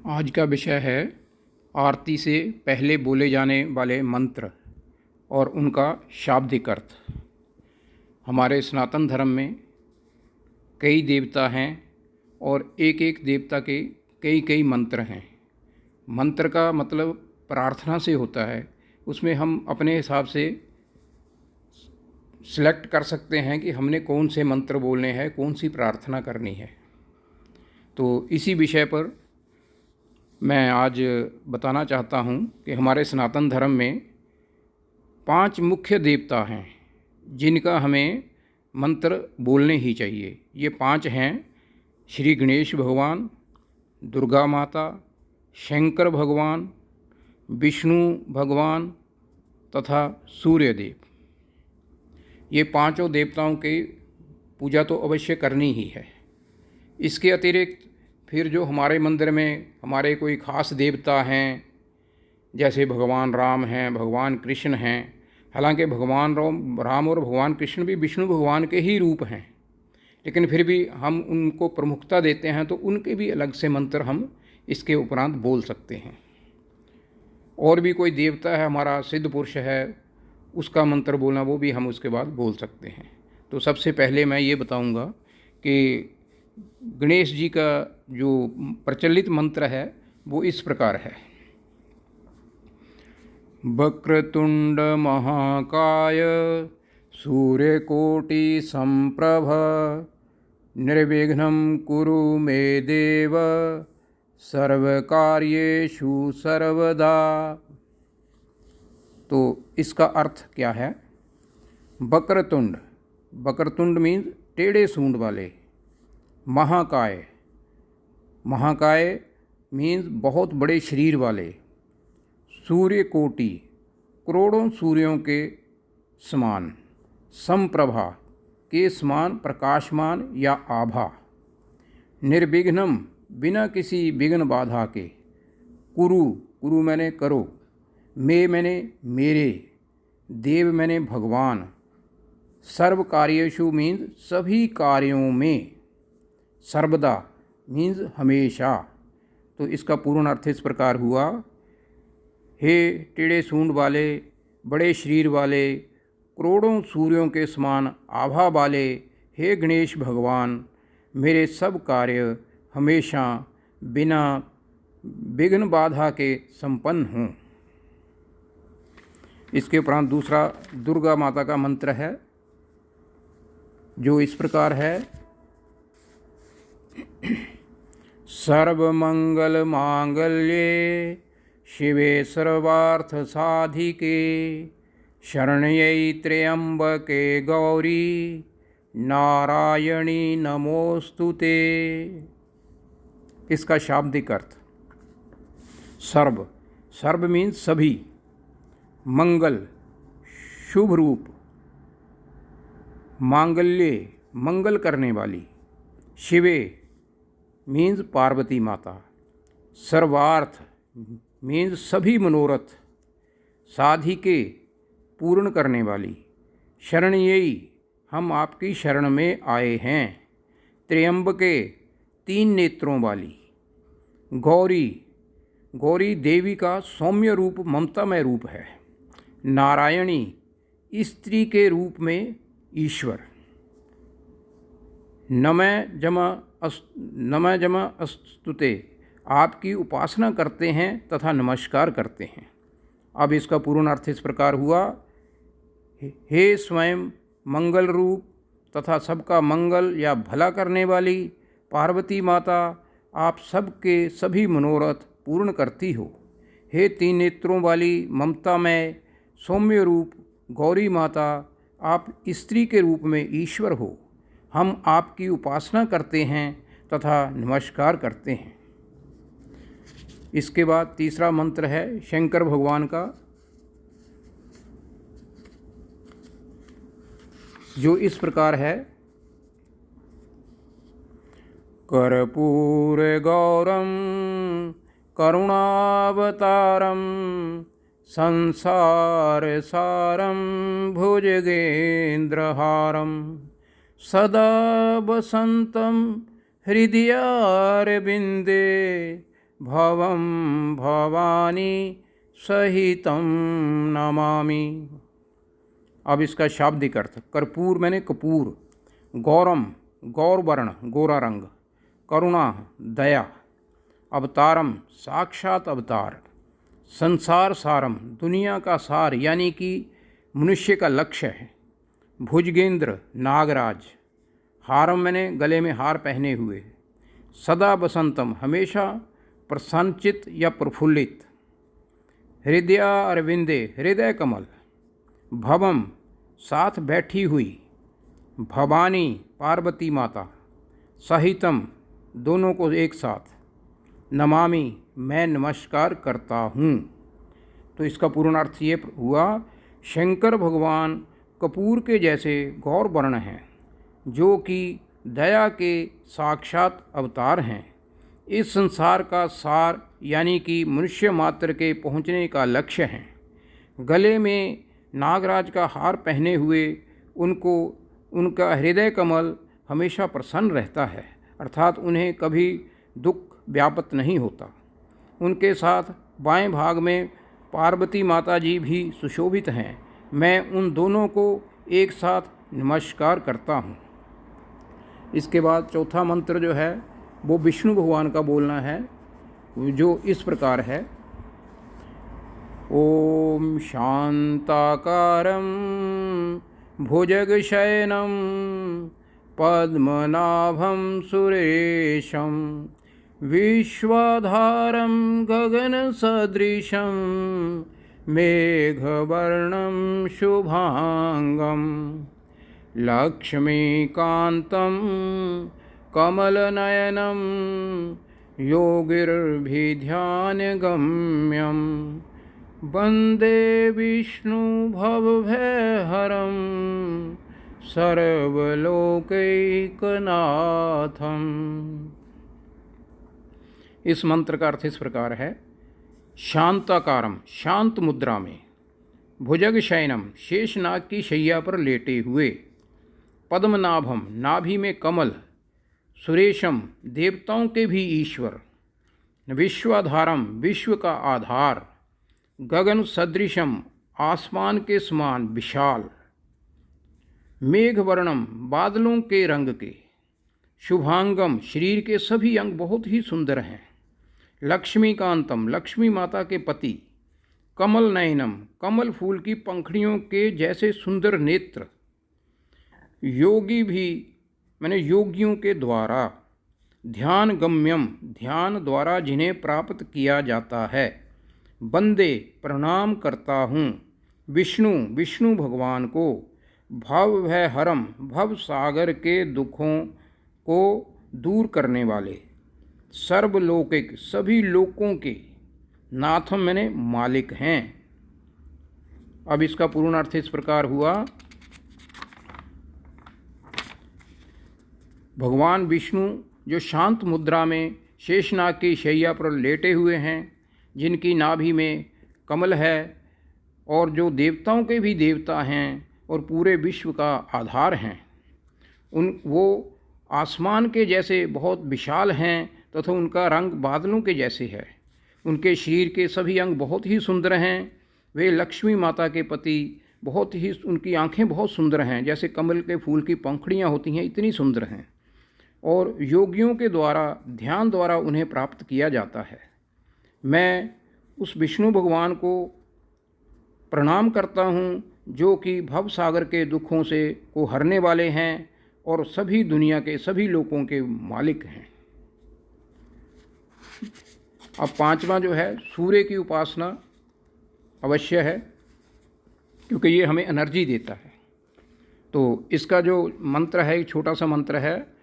आज का विषय है आरती से पहले बोले जाने वाले मंत्र और उनका शाब्दिक अर्थ। हमारे सनातन धर्म में कई देवता हैं और एक एक देवता के कई कई मंत्र हैं। मंत्र का मतलब प्रार्थना से होता है। उसमें हम अपने हिसाब से सिलेक्ट कर सकते हैं कि हमने कौन से मंत्र बोलने हैं, कौन सी प्रार्थना करनी है। तो इसी विषय पर मैं आज बताना चाहता हूँ कि हमारे सनातन धर्म में 5 मुख्य देवता हैं जिनका हमें मंत्र बोलने ही चाहिए। ये 5 हैं: श्री गणेश भगवान, दुर्गा माता, शंकर भगवान, विष्णु भगवान तथा सूर्यदेव। ये 5 देवताओं की पूजा तो अवश्य करनी ही है। इसके अतिरिक्त फिर जो हमारे मंदिर में हमारे कोई खास देवता हैं, जैसे भगवान राम हैं, भगवान कृष्ण हैं। हालांकि भगवान राम और भगवान कृष्ण भी विष्णु भगवान के ही रूप हैं, लेकिन फिर भी हम उनको प्रमुखता देते हैं, तो उनके भी अलग से मंत्र हम इसके उपरांत बोल सकते हैं। और भी कोई देवता है, हमारा सिद्ध पुरुष है, उसका मंत्र बोलना वो भी हम उसके बाद बोल सकते हैं। तो सबसे पहले मैं ये बताऊंगा कि गणेश जी का जो प्रचलित मंत्र है वो इस प्रकार है: वक्रतुंड महाकाय सूर्यकोटि संप्रभ निर्विघ्नं कुरु मे देव सर्वकार्येषु सर्वदा। तो इसका अर्थ क्या है? वक्रतुंड, वक्रतुंड मीन्स टेढ़े सूंड वाले। महाकाय, महाकाय मीन्स बहुत बड़े शरीर वाले। सूर्यकोटि, करोड़ों सूर्यों के समान। संप्रभा, के समान प्रकाशमान या आभा। निर्विघ्नम, बिना किसी विघ्न बाधा के। कुरु, कुरु मैंने करो। मे मैंने मेरे। देव मैंने भगवान। सर्व कार्येषु मीन्स सभी कार्यों में। सर्वदा मीन्स हमेशा। तो इसका पूर्ण अर्थ इस प्रकार हुआ: हे टेढ़े सूंड वाले, बड़े शरीर वाले, करोड़ों सूर्यों के समान आभा वाले हे गणेश भगवान, मेरे सब कार्य हमेशा बिना विघ्न बाधा के संपन्न हों। इसके उपरांत दूसरा दुर्गा माता का मंत्र है, जो इस प्रकार है: सर्वमंगल मांगल्ये शिवे सर्वार्थ साधिके शरण्यै त्र्यंबके गौरी नारायणी नमोस्तुते। इसका शाब्दिक अर्थ: सर्व, सर्व मीन्स सभी। मंगल, शुभ रूप। मांगल्ये, मंगल करने वाली। शिवे मीन्स पार्वती माता। सर्वार्थ मीन्स सभी मनोरथ। साधिके, पूर्ण करने वाली। शरण्यई, हम आपकी शरण में आए हैं। त्र्यंबके, 3 नेत्रों वाली। गौरी, गौरी देवी का सौम्य रूप, ममतामय रूप है। नारायणी, स्त्री के रूप में ईश्वर। नमः जमा अस्तुते, आपकी उपासना करते हैं तथा नमस्कार करते हैं। अब इसका पूर्ण अर्थ इस प्रकार हुआ: हे स्वयं मंगल रूप तथा सबका मंगल या भला करने वाली पार्वती माता, आप सबके सभी मनोरथ पूर्ण करती हो। हे 3 नेत्रों वाली ममतामय सौम्य रूप गौरी माता, आप स्त्री के रूप में ईश्वर हो। हम आपकी उपासना करते हैं तथा नमस्कार करते हैं। इसके बाद तीसरा मंत्र है शंकर भगवान का, जो इस प्रकार है: कर्पूर गौरम करुणावतारम संसार सारम भुजगेन्द्रहारम सदा वसंतम हृदयारविंदे भवं भवानी सहितं नमामि। अब इसका शाब्दिक अर्थ। कर्पूर मैंने कपूर, गौरम गौरवर्ण गोरा रंग, करुणा दया, अवतारम साक्षात अवतार, संसार सारम दुनिया का सार यानी कि मनुष्य का लक्ष्य है, भुजगेंद्र नागराज, हारम मैंने गले में हार पहने हुए, सदा बसंतम हमेशा प्रसन्नचित या प्रफुल्लित, हृदय अरविंदे हृदय कमल, भवम साथ बैठी हुई, भवानी पार्वती माता, सहितम दोनों को एक साथ, नमामि मैं नमस्कार करता हूँ। तो इसका पूर्णार्थ ये हुआ, शंकर भगवान कपूर के जैसे गौर वर्ण हैं, जो कि दया के साक्षात अवतार हैं, इस संसार का सार यानी कि मनुष्य मात्र के पहुँचने का लक्ष्य हैं, गले में नागराज का हार पहने हुए उनको उनका हृदय कमल हमेशा प्रसन्न रहता है, अर्थात उन्हें कभी दुख व्याप्त नहीं होता। उनके साथ बाएं भाग में पार्वती माता जी भी सुशोभित हैं। मैं उन दोनों को एक साथ नमस्कार करता हूँ। इसके बाद चौथा मंत्र जो है वो विष्णु भगवान का बोलना है, जो इस प्रकार है। ओम शांताकारं भुजगशयनं पद्मनाभं सुरेशं विश्वाधारं गगनसदृशं मेघवर्णं शुभांगं लक्ष्मीकान्तं कमलनयनं योगिर्भिध्यानगम्यं वन्दे विष्णु भवभयहरं सर्वलोकैकनाथम्। इस मंत्र का अर्थ इस प्रकार है। शांताकारम शांत मुद्रा में, भुजग शयनम शेषनाग की शैया पर लेटे हुए, पद्मनाभम नाभि में कमल, सुरेशम देवताओं के भी ईश्वर, विश्वाधारम विश्व का आधार, गगन सदृशम आसमान के समान विशाल, मेघवर्णम बादलों के रंग के, शुभांगम शरीर के सभी अंग बहुत ही सुंदर हैं, लक्ष्मीकांतम लक्ष्मी माता के पति, कमल नयनम कमल फूल की पंखड़ियों के जैसे सुंदर नेत्र, योगी भी मैंने योगियों के द्वारा, ध्यान गम्यम ध्यान द्वारा जिन्हें प्राप्त किया जाता है, बंदे प्रणाम करता हूँ, विष्णु विष्णु भगवान को, भव भय हरम भव सागर के दुखों को दूर करने वाले, सर्वलौकिक सभी लोकों के, नाथम मैंने मालिक हैं। अब इसका पूर्ण अर्थ इस प्रकार हुआ। भगवान विष्णु जो शांत मुद्रा में शेषनाग की शैया पर लेटे हुए हैं, जिनकी नाभि में कमल है और जो देवताओं के भी देवता हैं और पूरे विश्व का आधार हैं, वो आसमान के जैसे बहुत विशाल हैं तथा उनका रंग बादलों के जैसे है, उनके शरीर के सभी अंग बहुत ही सुंदर हैं, वे लक्ष्मी माता के पति बहुत ही, उनकी आंखें बहुत सुंदर हैं, जैसे कमल के फूल की पंखड़ियाँ होती हैं इतनी सुंदर हैं, और योगियों के द्वारा ध्यान द्वारा उन्हें प्राप्त किया जाता है। मैं उस विष्णु भगवान को प्रणाम करता हूँ, जो कि भव सागर के दुखों से को हरने वाले हैं और सभी दुनिया के सभी लोगों के मालिक हैं। अब पांचवा जो है, सूर्य की उपासना अवश्य है, क्योंकि ये हमें एनर्जी देता है। तो इसका जो मंत्र है, एक छोटा सा मंत्र है,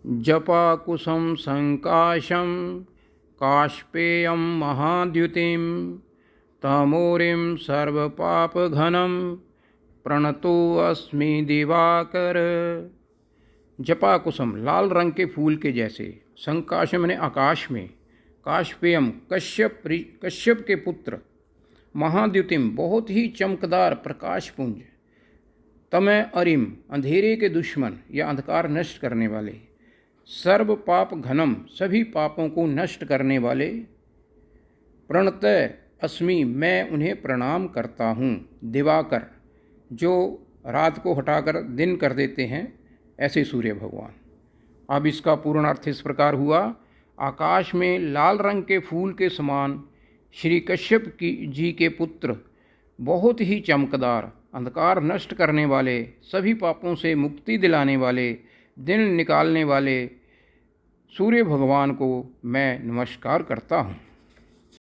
जपा कुसुम संकाशम काष्पेयम महाद्युतिम तमोरिम सर्वपाप घनम प्रणतो अस्मि दिवाकर। जपा कुसुम लाल रंग के फूल के जैसे, संकाश मैंने आकाश में, काष्पेयम कश्यप के पुत्र, महाद्युतिम बहुत ही चमकदार प्रकाशपुंज, तमय अरिम अंधेरे के दुश्मन या अंधकार नष्ट करने वाले, सर्व पाप घनम, सभी पापों को नष्ट करने वाले, प्रणतः अस्मि, मैं उन्हें प्रणाम करता हूँ। दिवाकर, जो रात को हटाकर दिन कर देते हैं, ऐसे सूर्य भगवान। अब इसका पूर्ण अर्थ इस प्रकार हुआ, आकाश में लाल रंग के फूल के समान श्री कश्यप जी के पुत्र, बहुत ही चमकदार, अंधकार नष्ट करने वाले, सभी पापों से मुक्ति दिलाने वाले, दिन निकालने वाले सूर्य भगवान को मैं नमस्कार करता हूँ।